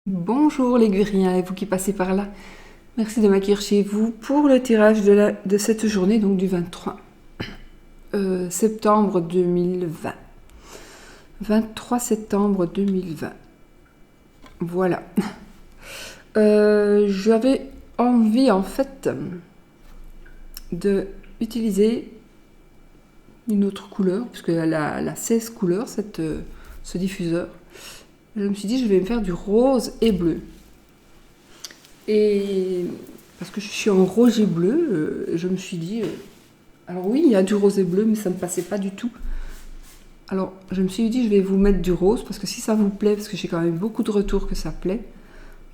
Bonjour les Guriens et vous qui passez par là. Merci de m'accueillir chez vous pour le tirage de cette journée, donc du 23 septembre 2020. 23 septembre 2020. Voilà. J'avais envie en fait de utiliser une autre couleur, puisqu'elle a 16 couleurs, ce diffuseur. Je me suis dit, je vais me faire du rose et bleu. Et parce que je suis en rouge et bleu, je me suis dit, alors oui, il y a du rose et bleu, mais ça ne me passait pas du tout. Alors je me suis dit, je vais vous mettre du rose, parce que si ça vous plaît, parce que j'ai quand même beaucoup de retours que ça plaît,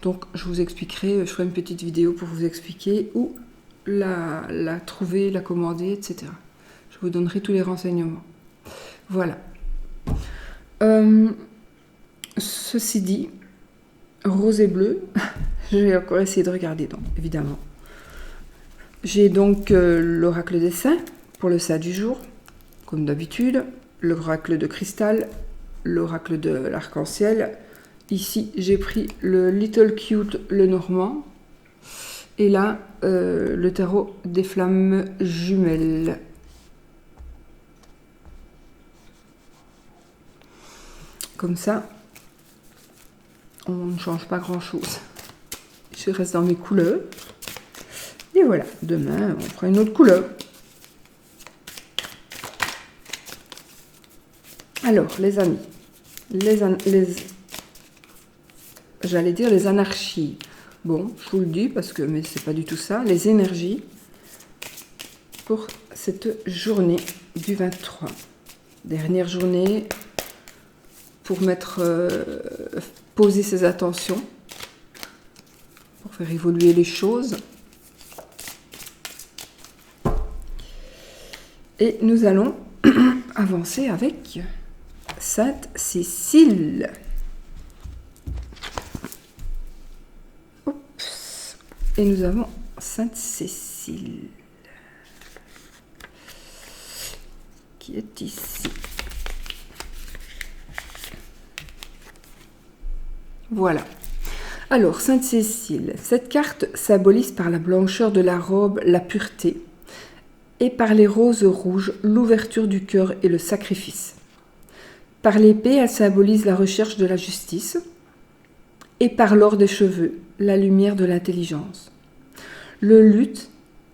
donc je vous expliquerai, je ferai une petite vidéo pour vous expliquer où la trouver, la commander, etc. Je vous donnerai tous les renseignements. Voilà. Ceci dit, rose et bleu, je vais encore essayer de regarder, donc, évidemment. J'ai donc l'oracle des saints pour le saint du jour, comme d'habitude, l'oracle de cristal, l'oracle de l'arc-en-ciel. Ici, j'ai pris le Little Cute, le normand, et là, le tarot des flammes jumelles. Comme ça, on ne change pas grand-chose. Je reste dans mes couleurs. Et voilà, demain, on fera une autre couleur. Alors, les amis, j'allais dire les anarchies. Bon, je vous le dis parce que, mais c'est pas du tout ça. Les énergies pour cette journée du 23. Dernière journée pour poser ses attentions, pour faire évoluer les choses. Et nous allons avancer avec Sainte Cécile. Oups. Et nous avons Sainte Cécile qui est ici. Voilà. Alors, Sainte Cécile, cette carte symbolise par la blancheur de la robe la pureté et par les roses rouges l'ouverture du cœur et le sacrifice. Par l'épée, elle symbolise la recherche de la justice et par l'or des cheveux, la lumière de l'intelligence. Le luth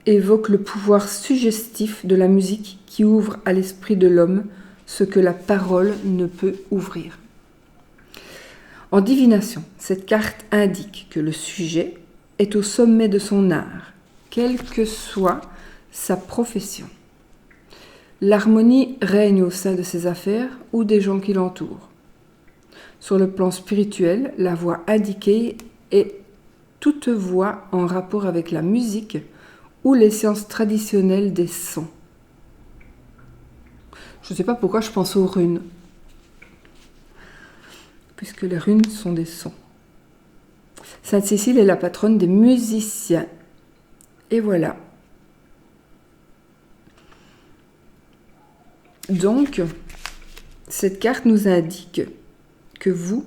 évoque le pouvoir suggestif de la musique qui ouvre à l'esprit de l'homme ce que la parole ne peut ouvrir. En divination, cette carte indique que le sujet est au sommet de son art, quelle que soit sa profession. L'harmonie règne au sein de ses affaires ou des gens qui l'entourent. Sur le plan spirituel, la voix indiquée est toute voix en rapport avec la musique ou les sciences traditionnelles des sons. Je ne sais pas pourquoi je pense aux runes, puisque les runes sont des sons. Sainte Cécile est la patronne des musiciens. Et voilà. Donc, cette carte nous indique que vous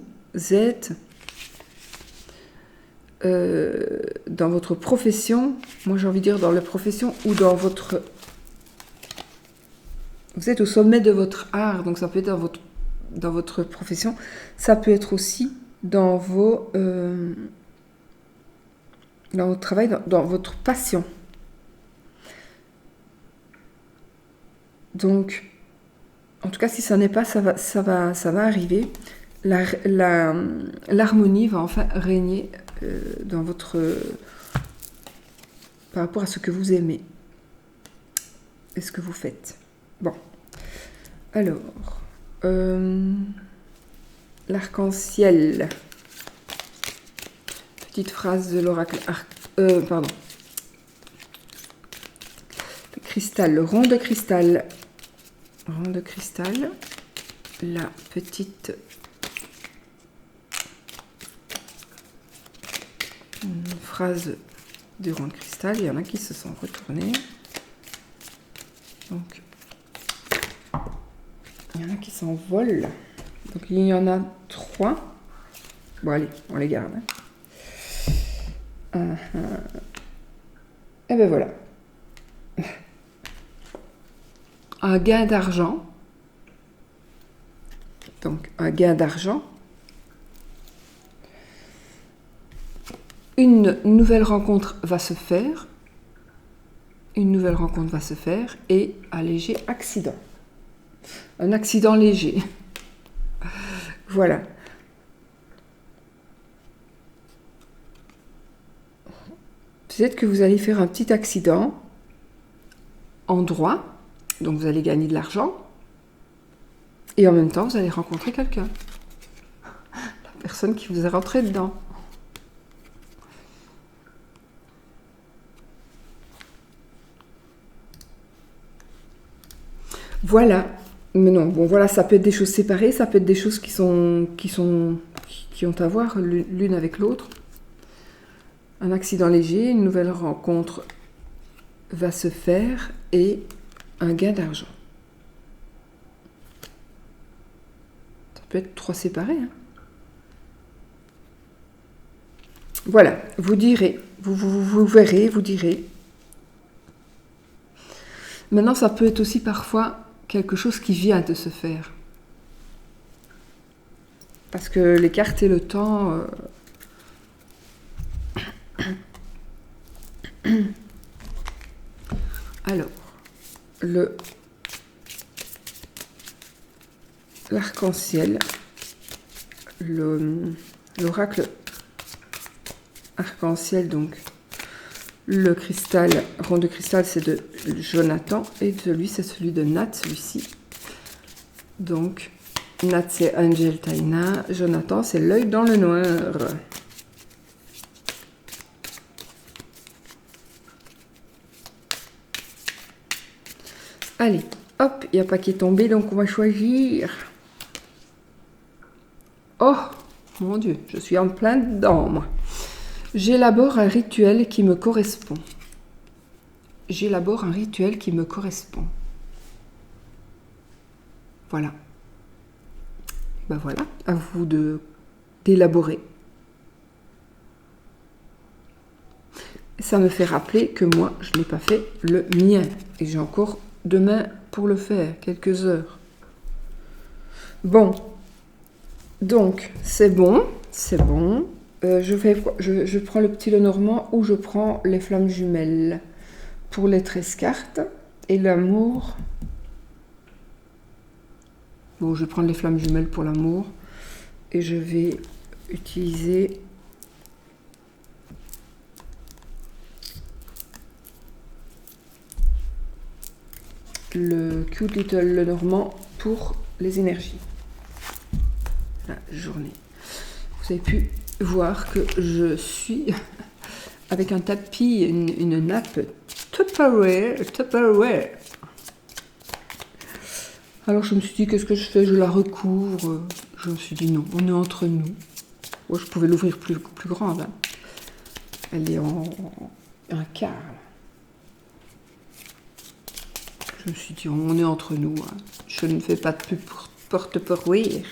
êtes dans votre profession, moi j'ai envie de dire dans la profession ou dans votre... Vous êtes au sommet de votre art, donc ça peut être dans votre profession, ça peut être aussi dans votre travail, dans votre passion. Donc, en tout cas, si ça n'est pas, ça va arriver. L'harmonie va enfin régner dans votre... par rapport à ce que vous aimez et ce que vous faites. Bon. Alors, l'arc-en-ciel. Petite phrase de l'oracle pardon. Le cristal, le rond de cristal. Rond de cristal. La petite phrase du rond de cristal. Il y en a qui se sont retournés. Donc, il y en a qui s'envolent. Donc, il y en a 3. Bon, allez, on les garde. Et ben voilà. Un gain d'argent. Donc, un gain d'argent. Une nouvelle rencontre va se faire. Une nouvelle rencontre va se faire et un léger accident. Un accident léger. Voilà. Peut-être que vous allez faire un petit accident en droit, donc vous allez gagner de l'argent, et en même temps vous allez rencontrer quelqu'un. La personne qui vous est rentrée dedans. Voilà. Mais non, bon voilà, ça peut être des choses séparées, ça peut être des choses qui ont à voir l'une avec l'autre. Un accident léger, une nouvelle rencontre va se faire et un gain d'argent. Ça peut être 3 séparés. Hein. Voilà, vous direz, vous verrez, vous direz. Maintenant, ça peut être aussi parfois quelque chose qui vient de se faire. Parce que les cartes et le temps... Alors, l'arc-en-ciel, l'oracle arc-en-ciel, donc le cristal, rond de cristal, c'est de Jonathan, et celui, c'est celui de Nat, celui-ci. Donc, Nat, c'est Angel Taina, Jonathan, c'est l'œil dans le noir. Allez, hop, il n'y a pas qui est tombé, donc on va choisir. Oh, mon Dieu, je suis en plein dedans, moi. J'élabore un rituel qui me correspond. J'élabore un rituel qui me correspond. Voilà. Ben voilà, à vous d'élaborer. Ça me fait rappeler que moi, je n'ai pas fait le mien. Et j'ai encore demain pour le faire, quelques heures. Bon. Donc, c'est bon, c'est bon. Je prends le petit Lenormand ou je prends les flammes jumelles pour les 13 cartes. Et l'amour... Bon, je vais prendre les flammes jumelles pour l'amour. Et je vais utiliser... le Cute Little Lenormand pour les énergies. La journée. Vous avez pu voir que je suis avec un tapis, une nappe Tupperware. Alors je me suis dit, qu'est-ce que je fais? Je la recouvre. Je me suis dit non, on est entre nous. Oh, je pouvais l'ouvrir plus grande. Hein. Elle est en un quart. Je me suis dit, on est entre nous. Hein. Je ne fais pas de pub pour porte-pourrir.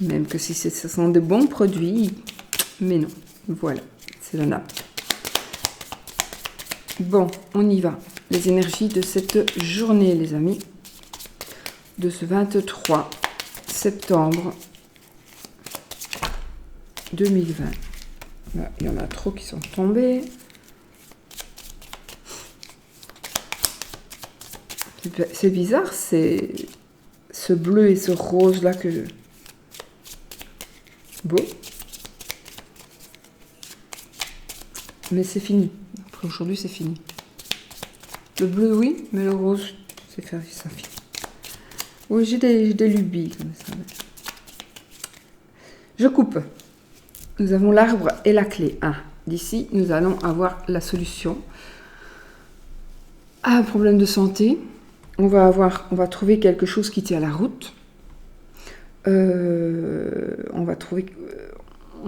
Même que si ce sont de bons produits. Mais non, voilà, c'est la nappe. Bon, on y va. Les énergies de cette journée, les amis. De ce 23 septembre 2020. Là, il y en a trop qui sont tombés. C'est bizarre, c'est ce bleu et ce rose là que... Beau. Mais c'est fini. Après aujourd'hui, c'est fini. Le bleu, oui, mais le rose, c'est ça fini. Oui, j'ai des lubies comme ça. Je coupe. Nous avons l'arbre et la clé. D'ici, nous allons avoir la solution à un problème de santé. On va trouver quelque chose qui tient la route. On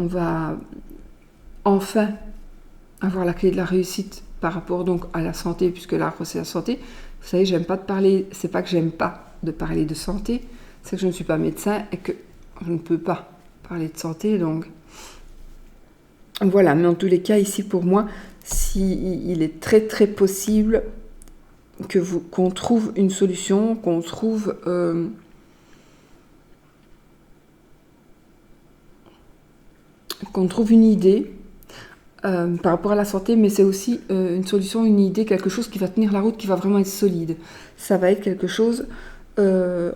va enfin avoir la clé de la réussite par rapport donc à la santé, puisque l'arbre c'est la santé. Vous savez, j'aime pas de parler, c'est pas que j'aime pas de parler de santé, c'est que je ne suis pas médecin et que je ne peux pas parler de santé, donc voilà. Mais en tous les cas, ici pour moi, il est très très possible qu'on trouve une solution, qu'on trouve une idée par rapport à la santé, mais c'est aussi une solution, une idée, quelque chose qui va tenir la route, qui va vraiment être solide. Ça va être quelque chose, il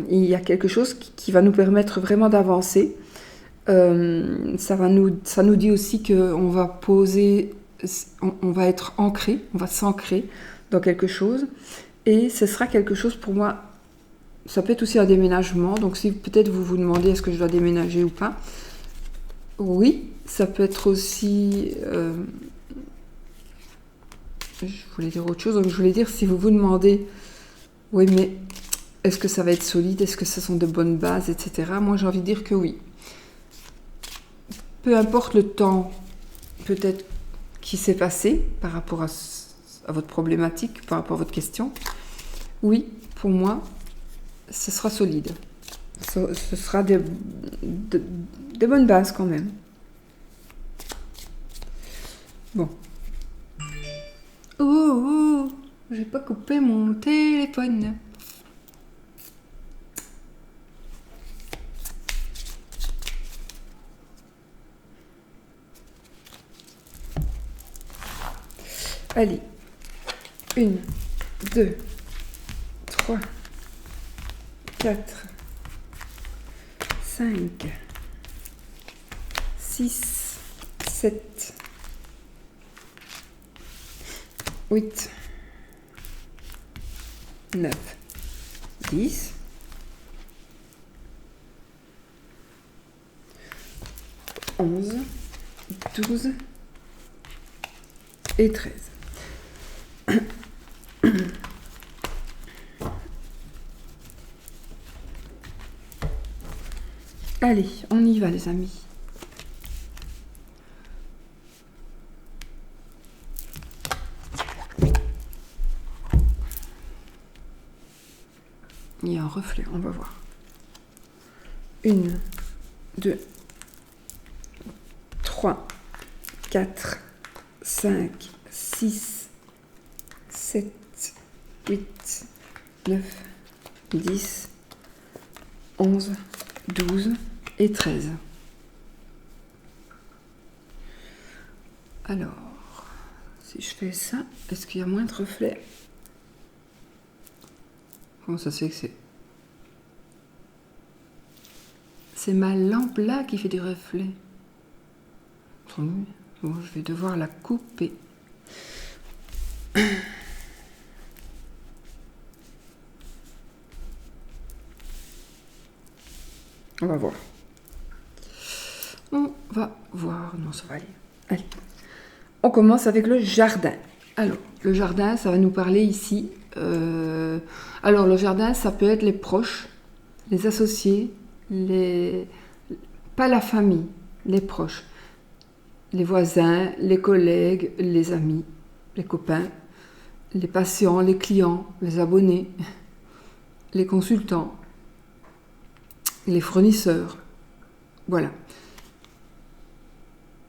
y a quelque chose qui va nous permettre vraiment d'avancer. Ça nous dit aussi qu'on va on va être ancré, on va s'ancrer dans quelque chose, et ce sera quelque chose pour moi. Ça peut être aussi un déménagement, donc si peut-être vous vous demandez est-ce que je dois déménager ou pas, oui, ça peut être aussi... je voulais dire autre chose, donc je voulais dire si vous vous demandez, oui mais est-ce que ça va être solide, est-ce que ce sont de bonnes bases, etc. Moi j'ai envie de dire que oui. Peu importe le temps peut-être qui s'est passé par rapport à votre problématique, par rapport à votre question, oui, pour moi, ce sera solide. Ce sera des bonnes bases quand même. Bon. Oh, j'ai pas coupé mon téléphone. Allez. 1, 2, 3, 4, 5, 6, 7, 8, 9, 10, 11, 12 et 13. Allez, on y va les amis. Il y a un reflet, on va voir. 1, 2, 3, 4, 5, 6, 7, 8, 9, 10, 11, 12 et 13. Alors, si je fais ça, est-ce qu'il y a moins de reflets? Comment ça se fait que c'est ma lampe là qui fait des reflets? Bon, je vais devoir la couper. On va voir. On va voir. Non, ça va aller. Allez. On commence avec le jardin. Alors, le jardin, ça va nous parler ici. Alors, le jardin, ça peut être les proches, les associés, pas la famille, les proches. Les voisins, les collègues, les amis, les copains, les patients, les clients, les abonnés, les consultants, les fournisseurs. Voilà.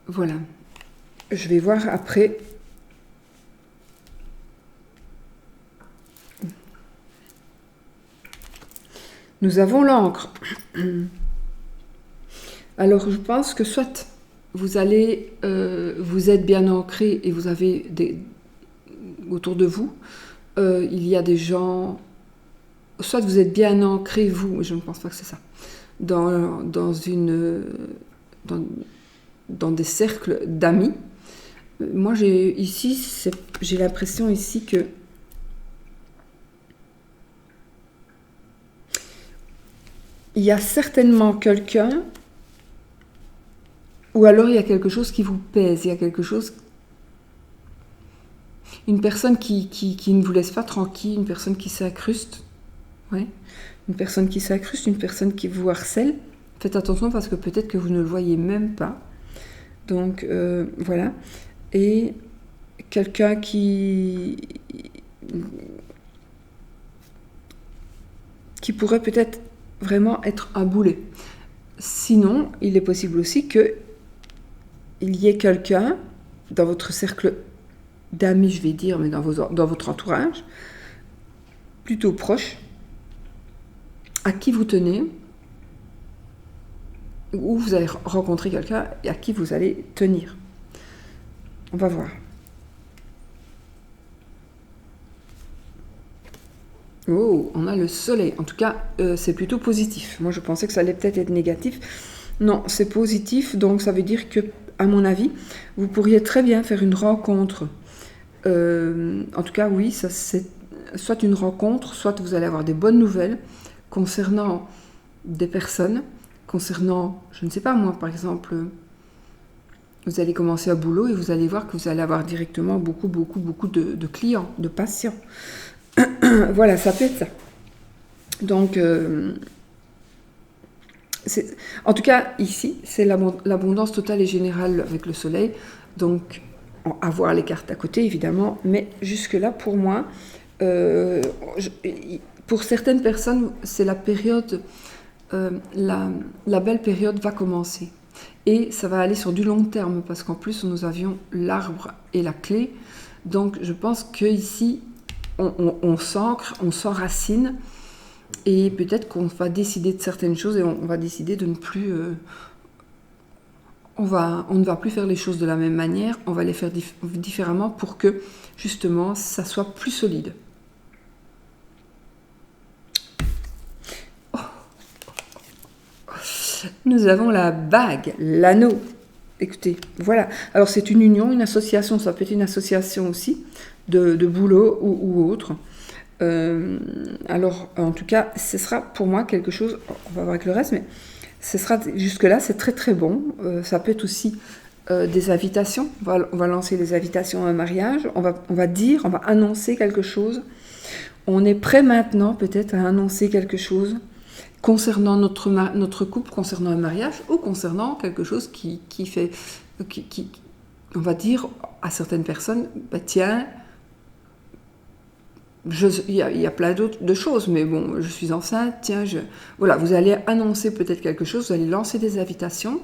Voilà. Je vais voir après. Nous avons l'encre. Alors, je pense que soit vous êtes bien ancré et vous avez autour de vous, il y a des gens, soit vous êtes bien ancré, vous, je ne pense pas que c'est ça, dans des cercles d'amis. Moi, j'ai l'impression ici que il y a certainement quelqu'un, ou alors il y a quelque chose qui vous pèse, il y a quelque chose, une personne qui ne vous laisse pas tranquille, une personne qui s'incruste, ouais, une personne qui s'incruste, une personne qui vous harcèle. Faites attention parce que peut-être que vous ne le voyez même pas. Donc voilà. Et quelqu'un qui qui pourrait peut-être vraiment être un boulet. Sinon, il est possible aussi qu'il y ait quelqu'un dans votre cercle d'amis, je vais dire, mais dans votre entourage, plutôt proche, à qui vous tenez, ou vous allez rencontrer quelqu'un et à qui vous allez tenir. On va voir. Oh, on a le soleil. En tout cas, c'est plutôt positif. Moi, je pensais que ça allait peut-être être négatif. Non, c'est positif. Donc, ça veut dire que, à mon avis, vous pourriez très bien faire une rencontre. En tout cas, oui, ça c'est soit une rencontre, soit vous allez avoir des bonnes nouvelles concernant des personnes, concernant, je ne sais pas moi, par exemple, vous allez commencer à boulot et vous allez voir que vous allez avoir directement beaucoup de clients, de patients. Voilà, ça peut être ça. Donc, en tout cas, ici, c'est l'abondance totale et générale avec le soleil. Donc, à voir les cartes à côté, évidemment. Mais jusque-là, pour moi, pour certaines personnes, c'est la période, la belle période va commencer. Et ça va aller sur du long terme, parce qu'en plus, nous avions l'arbre et la clé. Donc, je pense qu'ici, on s'ancre, on s'enracine, et peut-être qu'on va décider de certaines choses et on va décider de ne plus... on ne va plus faire les choses de la même manière, on va les faire différemment pour que, justement, ça soit plus solide. Oh. Nous avons la bague, l'anneau. Écoutez, voilà. Alors, c'est une union, une association, ça peut être une association aussi, de boulot ou autre. Alors, en tout cas, ce sera pour moi quelque chose, on va voir avec le reste, mais ce sera jusque-là, c'est très très bon. Ça peut être aussi des invitations. On va lancer des invitations à un mariage. On va annoncer quelque chose. On est prêt maintenant peut-être à annoncer quelque chose concernant notre couple, concernant un mariage ou concernant quelque chose qui on va dire à certaines personnes, bah, tiens, il y a plein de choses, mais bon, je suis enceinte, tiens, voilà, vous allez annoncer peut-être quelque chose, vous allez lancer des invitations,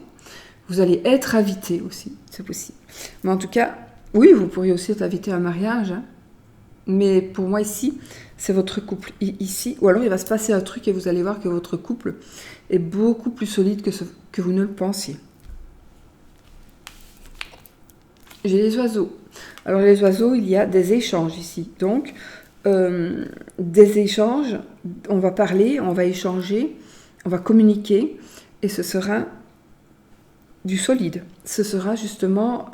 vous allez être invité aussi, c'est possible. Mais en tout cas, oui, vous pourriez aussi être invité à un mariage, hein. Mais pour moi ici, c'est votre couple ici, ou alors il va se passer un truc et vous allez voir que votre couple est beaucoup plus solide que vous ne le pensiez. J'ai les oiseaux. Alors les oiseaux, il y a des échanges ici, donc des échanges, on va parler, on va échanger, on va communiquer, et ce sera du solide. Ce sera justement,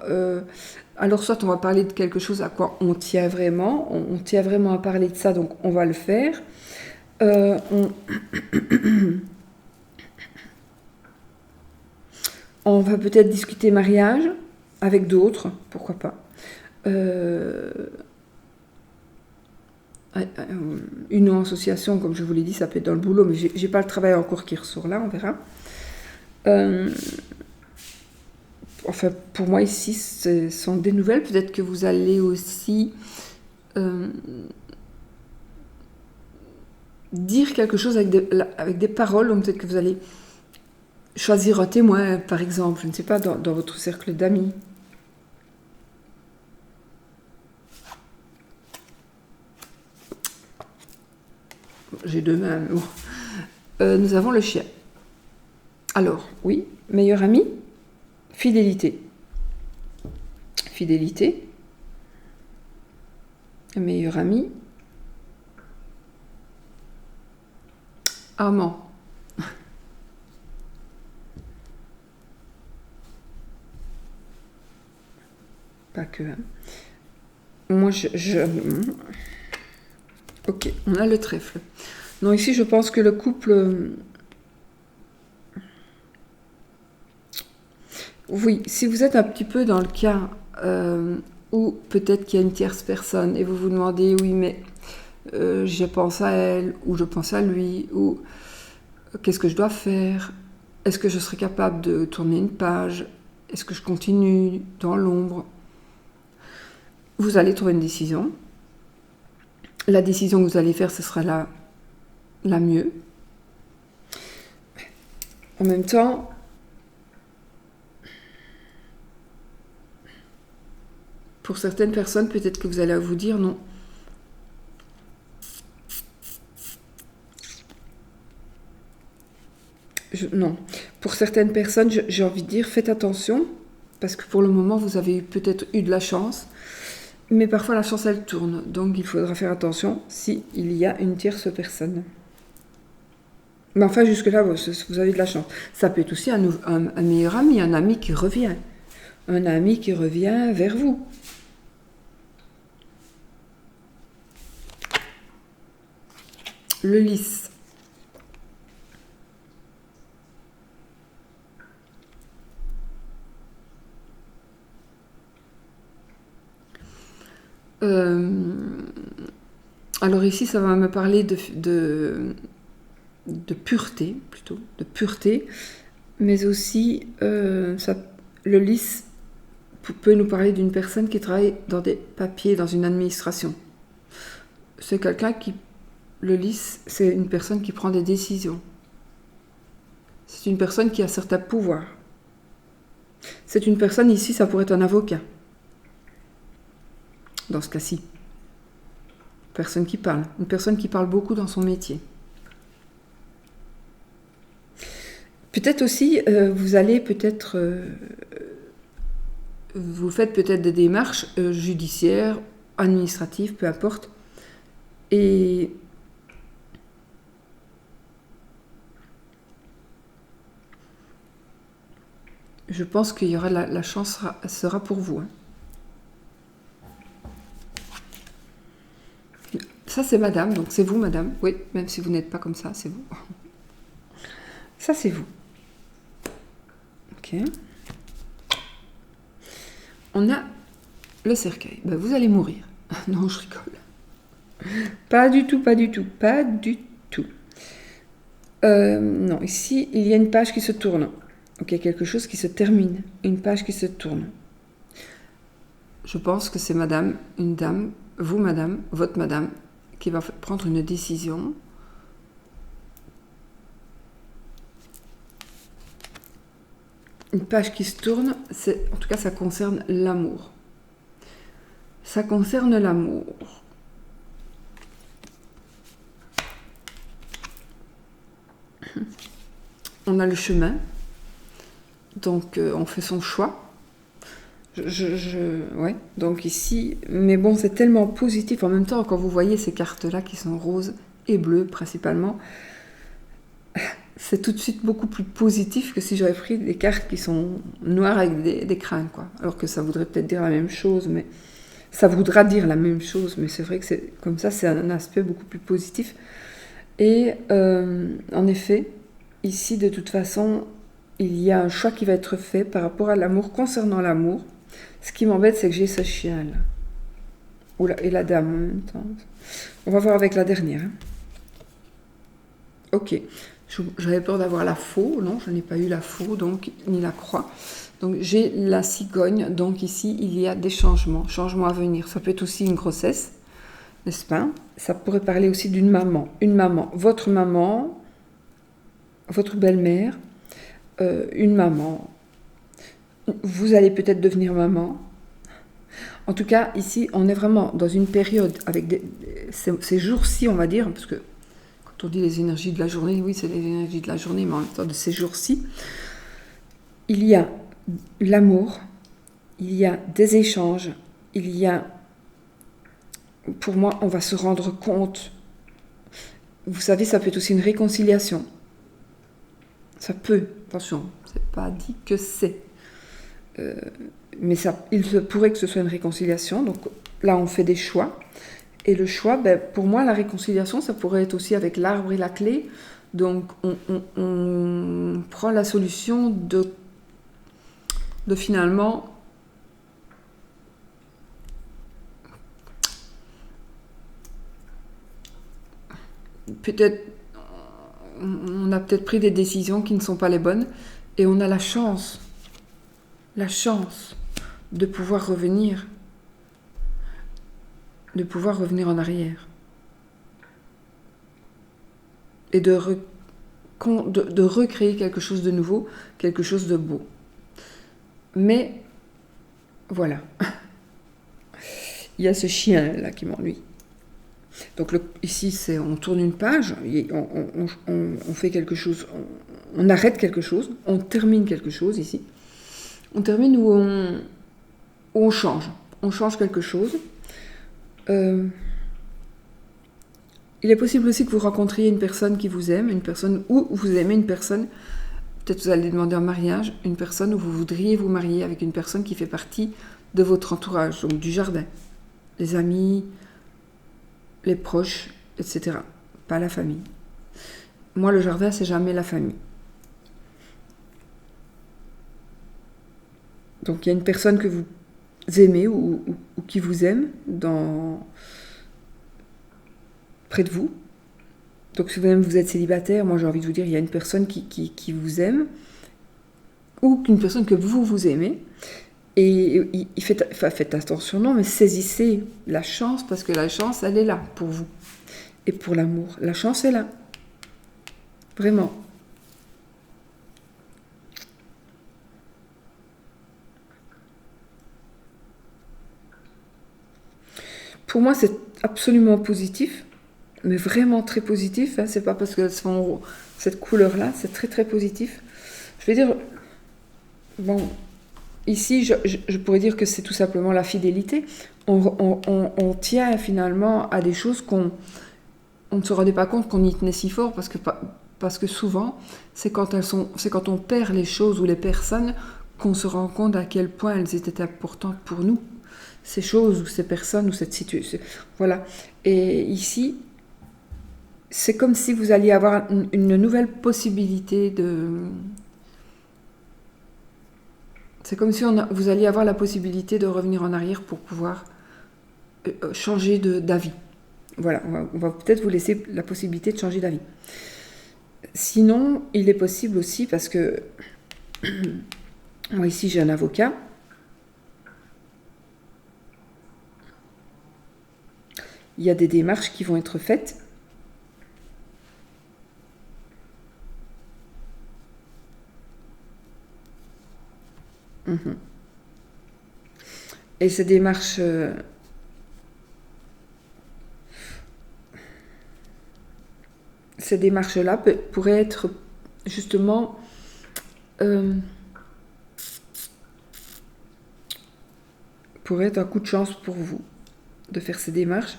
alors soit on va parler de quelque chose à quoi on tient vraiment à parler de ça, donc on va le faire. On va peut-être discuter mariage avec d'autres, pourquoi pas. Une association, comme je vous l'ai dit, ça peut être dans le boulot, mais j'ai pas le travail encore qui ressort là, on verra. Enfin, pour moi ici, ce sont des nouvelles. Peut-être que vous allez aussi dire quelque chose avec des paroles, ou peut-être que vous allez choisir un témoin, par exemple, je ne sais pas, dans votre cercle d'amis. J'ai deux mains. Bon. Nous avons le chien. Alors, oui, meilleur ami, fidélité. Fidélité. Meilleur ami. Amant. Pas que. Hein. Moi, Ok, on a le trèfle. Non, ici, je pense que le couple... Oui, si vous êtes un petit peu dans le cas où peut-être qu'il y a une tierce personne et vous vous demandez, oui, mais je pense à elle, ou je pense à lui, ou qu'est-ce que je dois faire? Est-ce que je serai capable de tourner une page? Est-ce que je continue dans l'ombre? Vous allez trouver une décision. La décision que vous allez faire, ce sera là la mieux. En même temps, pour certaines personnes, peut-être que vous allez vous dire non. Non. Pour certaines personnes, j'ai envie de dire, faites attention, parce que pour le moment, vous avez peut-être eu de la chance, mais parfois la chance, elle tourne. Donc, il faudra faire attention s'il y a une tierce personne. Mais enfin, jusque-là, vous avez de la chance. Ça peut être aussi un meilleur ami, un ami qui revient. Un ami qui revient vers vous. Le lys. Alors ici, ça va me parler de pureté, plutôt, de pureté, mais aussi, le lys peut nous parler d'une personne qui travaille dans des papiers, dans une administration. C'est quelqu'un qui... Le lys, c'est une personne qui prend des décisions. C'est une personne qui a certains pouvoirs. C'est une personne, ici, ça pourrait être un avocat. Dans ce cas-ci. Personne qui parle. Une personne qui parle beaucoup dans son métier. Peut-être aussi, vous allez peut-être... vous faites peut-être des démarches judiciaires, administratives, peu importe. Et... je pense qu'il y aura la chance sera pour vous. Hein. Ça, c'est madame, donc c'est vous, madame. Oui, même si vous n'êtes pas comme ça, c'est vous. Ça, c'est vous. Ok. On a le cercueil. Ben, vous allez mourir. Non, je rigole. Pas du tout, pas du tout, pas du tout. Non, ici, il y a une page qui se tourne. Ok, quelque chose qui se termine. Une page qui se tourne. Je pense que c'est madame, une dame, vous, madame, votre madame, qui va prendre une décision. Une page qui se tourne, en tout cas, ça concerne l'amour. Ça concerne l'amour. On a le chemin. Donc, on fait son choix. Ouais, donc ici... Mais bon, c'est tellement positif. En même temps, quand vous voyez ces cartes-là qui sont roses et bleues, principalement, c'est tout de suite beaucoup plus positif que si j'avais pris des cartes qui sont noires avec des crânes, quoi. Alors que ça voudrait peut-être dire la même chose, mais... ça voudra dire la même chose, mais c'est vrai que c'est comme ça, c'est un aspect beaucoup plus positif. Et en effet, ici, de toute façon, il y a un choix qui va être fait par rapport à l'amour, concernant l'amour. Ce qui m'embête, c'est que j'ai ce chien-là. Et la dame en même temps. On va voir avec la dernière. Hein. Ok. J'avais peur d'avoir la faux. Non, je n'ai pas eu la faux, donc ni la croix. Donc j'ai la cigogne. Donc ici, il y a des changements à venir. Ça peut être aussi une grossesse, n'est-ce pas? Ça pourrait parler aussi d'une maman. Une maman, votre belle-mère, une maman. Vous allez peut-être devenir maman. En tout cas, ici, on est vraiment dans une période avec ces jours-ci, on va dire, parce que quand on dit les énergies de la journée, oui, c'est les énergies de la journée, mais en même temps de ces jours-ci, il y a l'amour, il y a des échanges, il y a... Pour moi, on va se rendre compte. Vous savez, ça peut être aussi une réconciliation. Ça peut, attention, c'est pas dit que c'est. Mais il se pourrait que ce soit une réconciliation. Donc là, on fait des choix. Et le choix, pour moi, la réconciliation, ça pourrait être aussi avec l'arbre et la clé. Donc on prend la solution de finalement... peut-être... on a peut-être pris des décisions qui ne sont pas les bonnes. Et on a la chance de pouvoir revenir en arrière. et de recréer quelque chose de nouveau, quelque chose de beau. Mais voilà, il y a ce chien là qui m'ennuie. Donc ici, on tourne une page, on fait quelque chose, on arrête quelque chose, on termine quelque chose ici. On termine où on change. On change quelque chose. Il est possible aussi que vous rencontriez une personne qui vous aime, une personne où vous aimez une personne. Peut-être vous allez demander un mariage, une personne où vous voudriez vous marier avec une personne qui fait partie de votre entourage, donc du jardin. Les amis, les proches, etc. Pas la famille. Moi, le jardin, c'est jamais la famille. Donc, il y a une personne que vous aimez ou qui vous aime près de vous. Donc, si vous êtes célibataire, moi, j'ai envie de vous dire, il y a une personne qui vous aime ou une personne que vous aimez. Et faites attention, non, mais saisissez la chance, parce que la chance, elle est là pour vous. Et pour l'amour, la chance est là. Vraiment. Pour moi, c'est absolument positif, mais vraiment très positif. Hein. C'est pas parce que cette couleur-là, c'est très très positif. Je vais dire, bon, ici, je pourrais dire que c'est tout simplement la fidélité. On tient finalement à des choses qu'on ne se rendait pas compte qu'on y tenait si fort, parce que souvent, c'est quand on perd les choses ou les personnes qu'on se rend compte à quel point elles étaient importantes pour nous. Ces choses ou ces personnes ou cette situation. Voilà. Et ici, c'est comme si vous alliez avoir une nouvelle possibilité de... C'est comme si vous alliez avoir la possibilité de revenir en arrière pour pouvoir changer d'avis. Voilà, on va peut-être vous laisser la possibilité de changer d'avis. Sinon, il est possible aussi, parce que moi ici j'ai un avocat, il y a des démarches qui vont être faites. Et ces démarches... Ces démarches-là pourraient être justement pourraient être un coup de chance pour vous de faire ces démarches.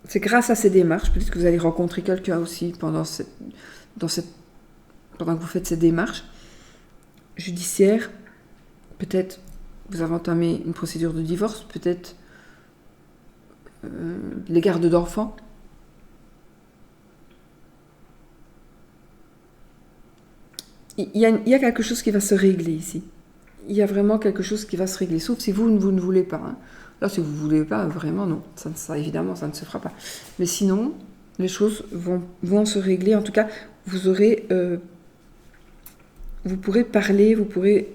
C'est grâce à ces démarches, peut-être que vous allez rencontrer quelqu'un aussi pendant que vous faites ces démarches judiciaires. Peut-être vous avez entamé une procédure de divorce, peut-être les gardes d'enfants. Il y a quelque chose qui va se régler ici. Il y a vraiment quelque chose qui va se régler, sauf si vous ne voulez pas. Hein. Là, si vous ne voulez pas, vraiment, non. Ça, évidemment, ça ne se fera pas. Mais sinon, les choses vont se régler. En tout cas, vous pourrez parler, vous pourrez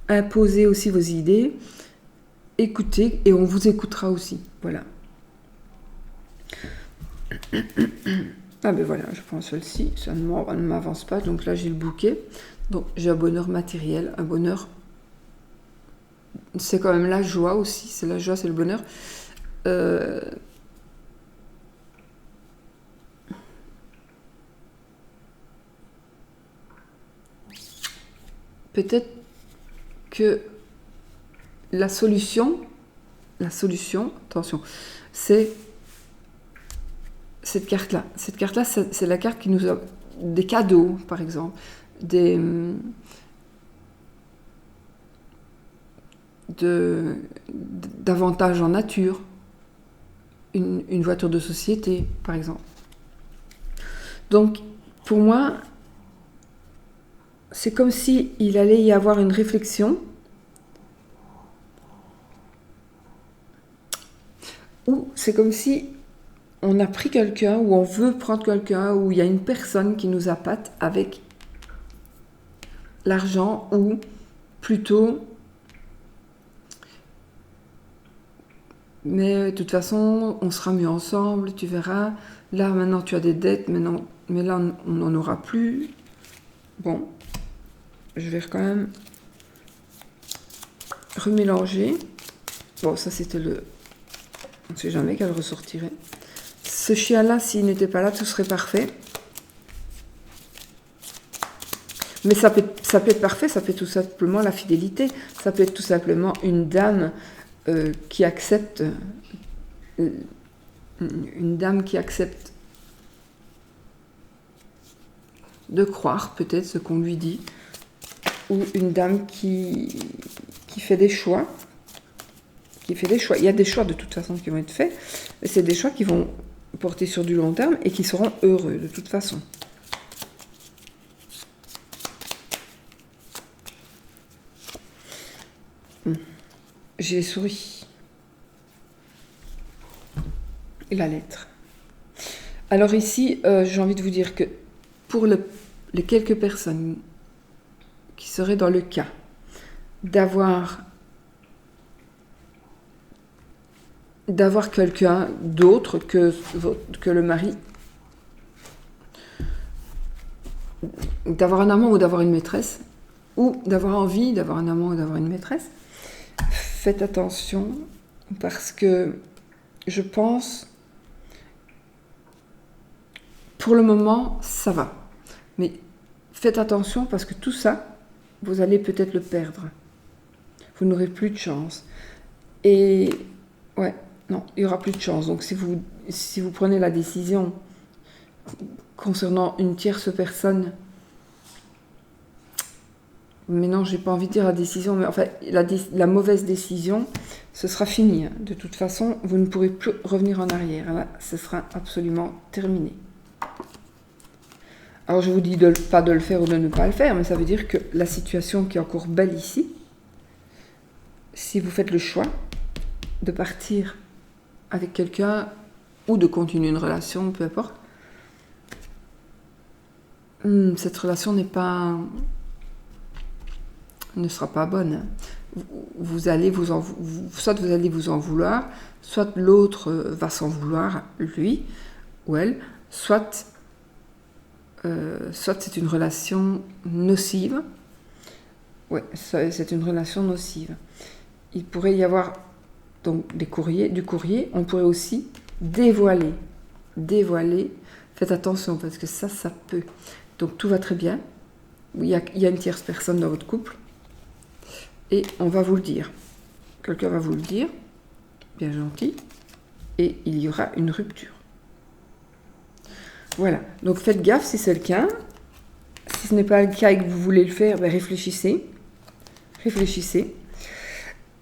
imposer aussi vos idées, écouter, et on vous écoutera aussi. Voilà. Ah ben voilà, je prends celle-ci, ça ne m'avance pas, donc là j'ai le bouquet. Donc j'ai un bonheur matériel, un bonheur... C'est quand même la joie aussi, c'est la joie, c'est le bonheur. Peut-être que la solution, attention, c'est cette carte-là. Cette carte-là, c'est la carte qui nous a des cadeaux, par exemple, d'avantages en nature, une voiture de société, par exemple. Donc, pour moi, c'est comme si il allait y avoir une réflexion ou c'est comme si on a pris quelqu'un ou on veut prendre quelqu'un ou il y a une personne qui nous appâte avec l'argent ou plutôt mais de toute façon on sera mieux ensemble, tu verras, Là, maintenant, tu as des dettes, mais là, on n'en aura plus. Bon, je vais quand même remélanger. Bon, ça, c'était le... On ne sait jamais qu'elle ressortirait. Ce chien-là, s'il n'était pas là, tout serait parfait. Mais ça peut être parfait, ça peut être tout simplement la fidélité. Ça peut être tout simplement une dame qui accepte... une dame qui accepte de croire peut-être ce qu'on lui dit. Ou une dame qui fait des choix. Il y a des choix de toute façon qui vont être faits. Mais c'est des choix qui vont porter sur du long terme et qui seront heureux de toute façon. J'ai les souris. Et la lettre. Alors ici, j'ai envie de vous dire que pour les quelques personnes qui seraient dans le cas d'avoir quelqu'un d'autre que le mari, d'avoir un amant ou d'avoir une maîtresse, ou d'avoir envie d'avoir un amant ou d'avoir une maîtresse, faites attention parce que je pense, pour le moment, ça va. Mais faites attention parce que tout ça, vous allez peut-être le perdre. Vous n'aurez plus de chance. Et ouais, non, il n'y aura plus de chance. Donc si vous prenez la décision concernant une tierce personne, mais non, j'ai pas envie de dire la décision, mais enfin, la mauvaise décision, ce sera fini. De toute façon, vous ne pourrez plus revenir en arrière. Là, ce sera absolument terminé. Alors, je vous dis pas de le faire ou de ne pas le faire, mais ça veut dire que la situation qui est encore belle ici, si vous faites le choix de partir avec quelqu'un ou de continuer une relation, peu importe, cette relation ne sera pas bonne. Vous allez soit vous allez vous en vouloir, soit l'autre va s'en vouloir, lui ou elle, soit c'est une relation nocive. Ouais, c'est une relation nocive. Il pourrait y avoir donc du courrier. On pourrait aussi dévoiler. Faites attention parce que ça peut. Donc tout va très bien. Il y a une tierce personne dans votre couple. Et on va vous le dire. Quelqu'un va vous le dire, bien gentil, et il y aura une rupture. Voilà, donc faites gaffe si c'est le cas. Si ce n'est pas le cas et que vous voulez le faire, réfléchissez.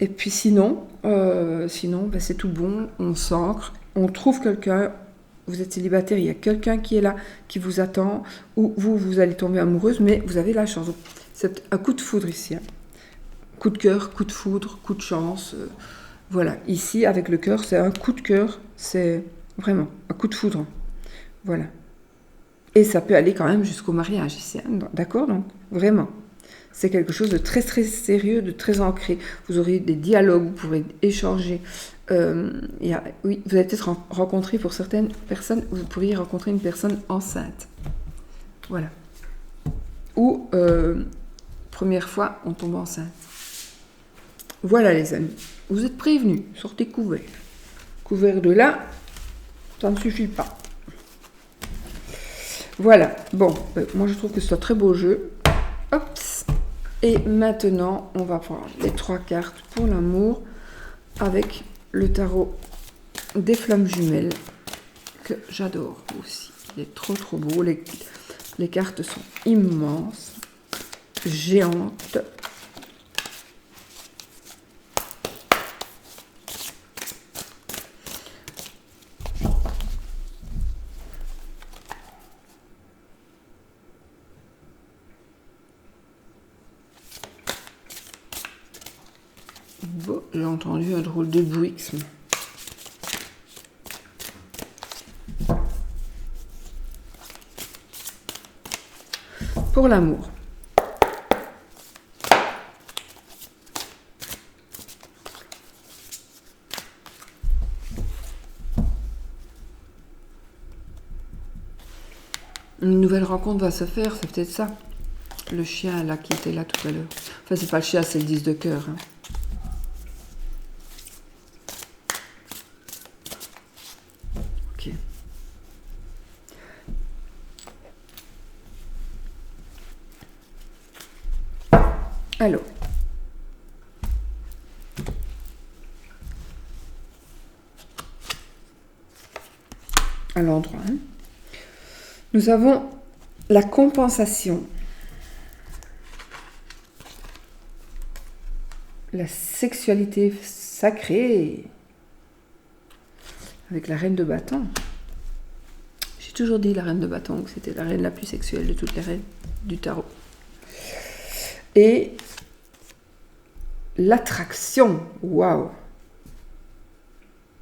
Et puis sinon c'est tout bon, on s'ancre, on trouve quelqu'un, vous êtes célibataire, il y a quelqu'un qui est là, qui vous attend, ou vous allez tomber amoureuse, mais vous avez la chance. Donc, c'est un coup de foudre ici. Coup de cœur, coup de foudre, coup de chance. Voilà, ici, avec le cœur, c'est un coup de cœur, c'est vraiment un coup de foudre. Voilà. Et ça peut aller quand même jusqu'au mariage ici, d'accord? Donc, vraiment. C'est quelque chose de très, très sérieux, de très ancré. Vous aurez des dialogues, vous pourrez échanger. Vous allez peut-être rencontrer, pour certaines personnes, vous pourriez rencontrer une personne enceinte. Voilà. Ou, première fois, on tombe enceinte. Voilà les amis, vous êtes prévenus, sortez couverts. Couverts de là, ça ne suffit pas. Voilà, bon, moi je trouve que c'est un très beau jeu. Hop. Et maintenant, on va prendre les 3 cartes pour l'amour avec le tarot des flammes jumelles que j'adore aussi. Il est trop beau, les cartes sont immenses, géantes. Bon, j'ai entendu un drôle de bruixisme. Pour l'amour. nouvelle rencontre va se faire, c'est peut-être ça. Le chien là qui était là tout à l'heure. Enfin, c'est pas le chien, c'est le 10 de cœur. Hein. Ok. Alors. À l'endroit. Hein. Nous avons la compensation. La sexualité sacrée. Avec la reine de bâton. J'ai toujours dit la reine de bâton, que c'était la reine la plus sexuelle de toutes les reines du tarot. Et l'attraction. Waouh.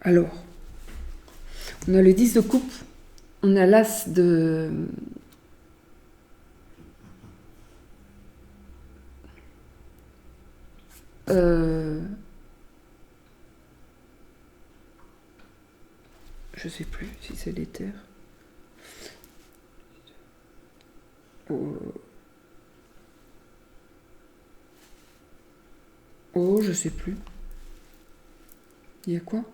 Alors. On a le 10 de coupe, on a l'as de... Je sais plus si c'est l'éther. Oh, je sais plus. Il y a quoi ?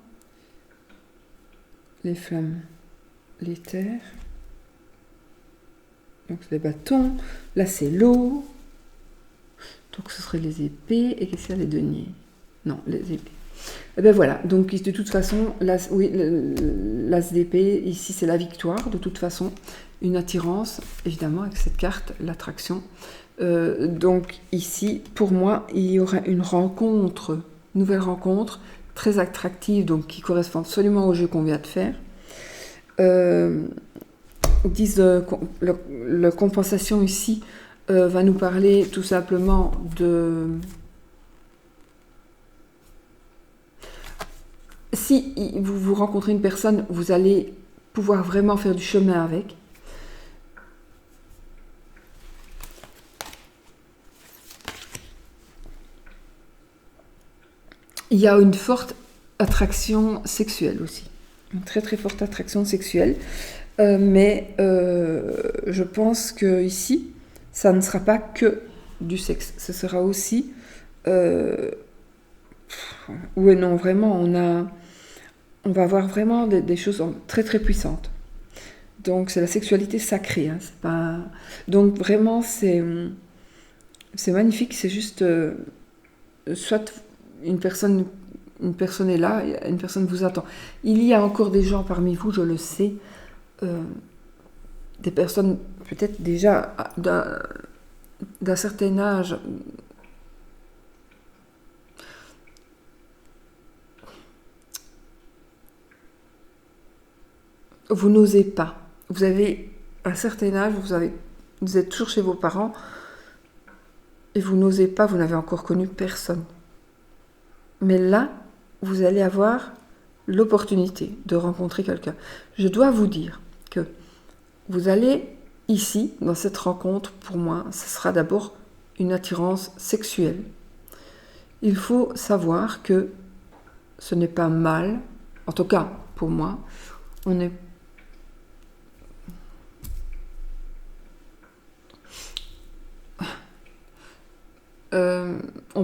Les flammes, l'éther, donc les bâtons, là c'est l'eau, donc ce serait les épées, et qu'est-ce qu'il y a, les deniers? Non, les épées. Et ben voilà, donc de toute façon, l'as d'épée, ici c'est la victoire, de toute façon, une attirance, évidemment, avec cette carte, l'attraction. Donc ici, pour moi, il y aura une rencontre, nouvelle rencontre, très attractive, donc qui correspond absolument au jeu qu'on vient de faire. La compensation ici va nous parler tout simplement de... Si vous rencontrez une personne, vous allez pouvoir vraiment faire du chemin avec. Il y a une forte attraction sexuelle aussi. Une très très forte attraction sexuelle. Mais je pense que ici, ça ne sera pas que du sexe. Ce sera aussi... oui, non, vraiment, on va avoir vraiment des choses très très puissantes. Donc c'est la sexualité sacrée. Hein, c'est pas... Donc vraiment, c'est magnifique. C'est juste... soit une personne est là, une personne vous attend. Il y a encore des gens parmi vous, je le sais, des personnes peut-être déjà d'un certain âge, vous n'osez pas. Vous avez un certain âge, vous êtes toujours chez vos parents et vous n'osez pas, vous n'avez encore connu personne. Mais là, vous allez avoir l'opportunité de rencontrer quelqu'un. Je dois vous dire que vous allez ici, dans cette rencontre, pour moi, ce sera d'abord une attirance sexuelle. Il faut savoir que ce n'est pas mal, en tout cas pour moi, on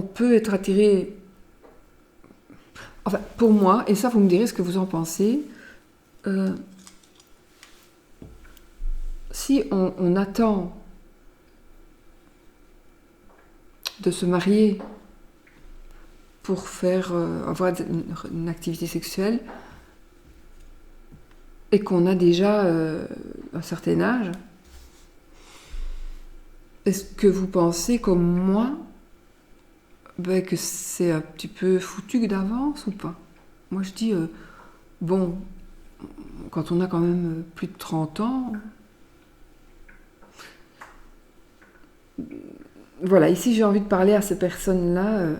peut être attiré, enfin pour moi, et ça vous me direz ce que vous en pensez, si on attend de se marier pour avoir une activité sexuelle et qu'on a déjà un certain âge, est-ce que vous pensez comme moi que c'est un petit peu foutu d'avance ou pas? Moi je dis, bon, quand on a quand même plus de 30 ans... Voilà, ici j'ai envie de parler à ces personnes-là.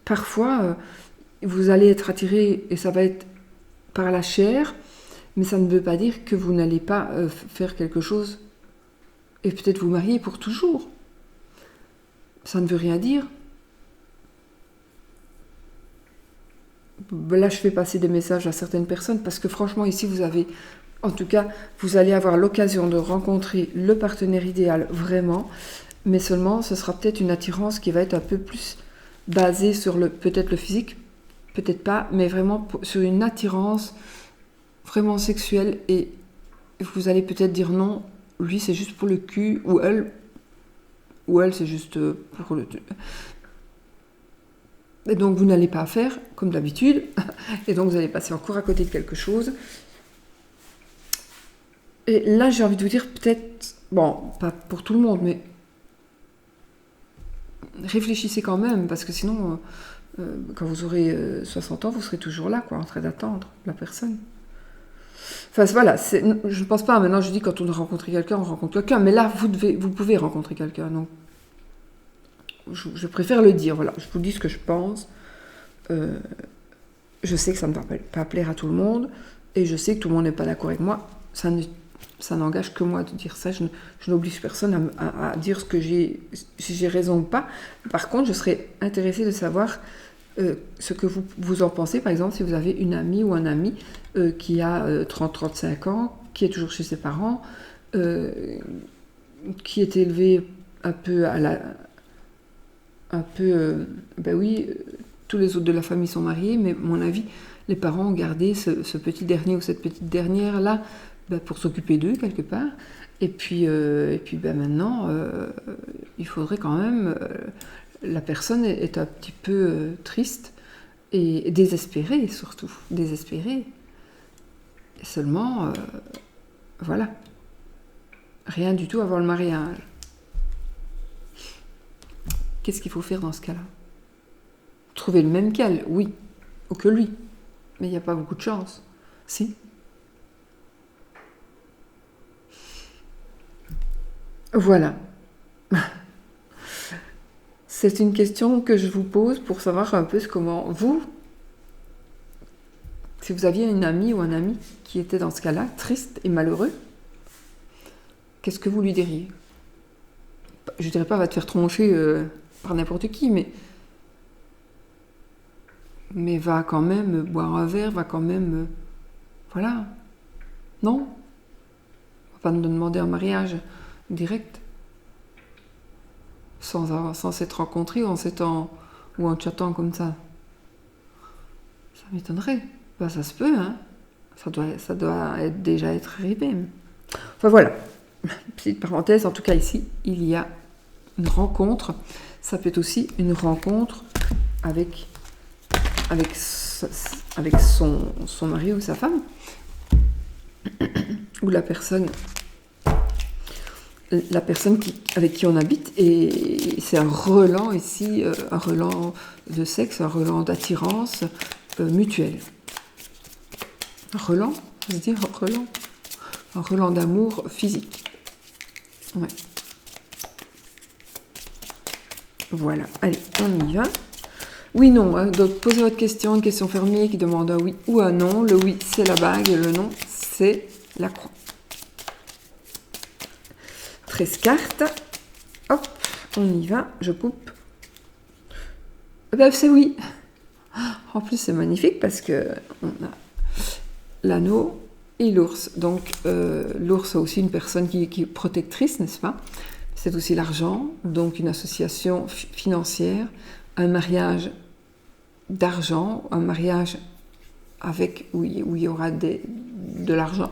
Parfois, vous allez être attiré et ça va être par la chair, mais ça ne veut pas dire que vous n'allez pas faire quelque chose et peut-être vous marier pour toujours. Ça ne veut rien dire. Là, je fais passer des messages à certaines personnes parce que franchement, ici, vous avez En tout cas, vous allez avoir l'occasion de rencontrer le partenaire idéal vraiment, mais seulement ce sera peut-être une attirance qui va être un peu plus basée sur peut-être le physique, peut-être pas, mais vraiment sur une attirance vraiment sexuelle, et vous allez peut-être dire non, lui c'est juste pour le cul, ou elle c'est juste pour le... Et donc vous n'allez pas faire comme d'habitude, et donc vous allez passer encore à côté de quelque chose. Et là j'ai envie de vous dire peut-être, bon, pas pour tout le monde, mais réfléchissez quand même, parce que sinon, quand vous aurez 60 ans, vous serez toujours là, quoi, en train d'attendre la personne. Enfin voilà, je ne pense pas, maintenant je dis quand on doit rencontrer quelqu'un, on rencontre quelqu'un, mais là vous pouvez rencontrer quelqu'un, donc je préfère le dire, voilà, je vous dis ce que je pense. Je sais que ça ne va pas plaire à tout le monde, et je sais que tout le monde n'est pas d'accord avec moi, ça n'engage que moi de dire ça, je n'oblige personne à dire si j'ai raison ou pas. Par contre, je serais intéressée de savoir ce que vous en pensez, par exemple, si vous avez une amie ou un ami qui a 30-35 ans, qui est toujours chez ses parents, qui est élevé un peu ben oui, tous les autres de la famille sont mariés, mais à mon avis, les parents ont gardé ce petit dernier ou cette petite dernière-là pour s'occuper d'eux, quelque part. Et puis ben maintenant, il faudrait quand même... la personne est un petit peu triste et désespérée, surtout. Désespérée. Et seulement, voilà. Rien du tout avant le mariage. Qu'est-ce qu'il faut faire dans ce cas-là? Trouver le même qu'elle, oui, ou que lui. Mais il n'y a pas beaucoup de chance. Si. Voilà. C'est une question que je vous pose pour savoir un peu comment vous, si vous aviez une amie ou un ami qui était dans ce cas-là, triste et malheureux, qu'est-ce que vous lui diriez? Je ne dirais pas va te faire troncher par n'importe qui, mais va quand même boire un verre, va quand même... voilà. Non? On va pas nous demander un mariage direct, sans s'être rencontrés ou en chattant comme ça. Ça m'étonnerait. Ben, ça se peut, hein. Ça doit déjà être arrivé. Enfin voilà. Petite parenthèse, en tout cas ici, il y a une rencontre. Ça peut être aussi une rencontre avec son mari ou sa femme, ou la personne avec qui on habite, et c'est un relan ici, un relan de sexe, un relan d'attirance mutuelle. Un relan, ça se dit relan? Un relan d'amour physique. Ouais. Voilà, allez, on y va. Oui, non, hein, donc posez votre question, une question fermée qui demande un oui ou un non. Le oui, c'est la bague, et le non, c'est la croix. 13 cartes. Hop, on y va, je coupe. Ben, c'est oui. En plus, c'est magnifique parce que on a l'anneau et l'ours. Donc, l'ours a aussi une personne qui est protectrice, n'est-ce pas? C'est aussi l'argent, donc une association financière, un mariage d'argent, un mariage où il y aura de l'argent,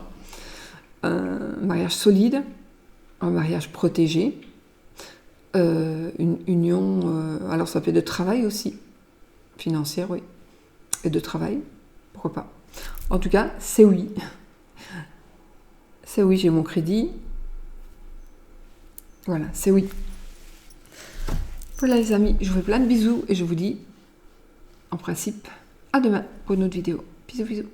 un mariage solide, un mariage protégé, une union, alors ça peut être de travail aussi, financière, oui, et de travail, pourquoi pas. En tout cas, c'est oui. C'est oui, j'ai mon crédit. Voilà, c'est oui. Voilà les amis, je vous fais plein de bisous et je vous dis, en principe, à demain pour une autre vidéo. Bisous, bisous.